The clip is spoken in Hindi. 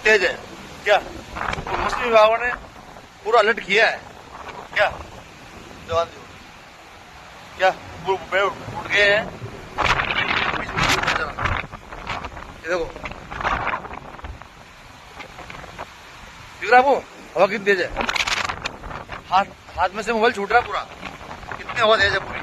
तेज है क्या? तो मौसमी विभाग ने पूरा अलर्ट किया है क्या? जवान जी क्या पेड़ उठ गए हैं? ये देखो दिख रहा है आपको हवा कितनी तेज है? हाथ में से मोबाइल छूट रहा है पूरा, कितनी हवा तेज है पूरी।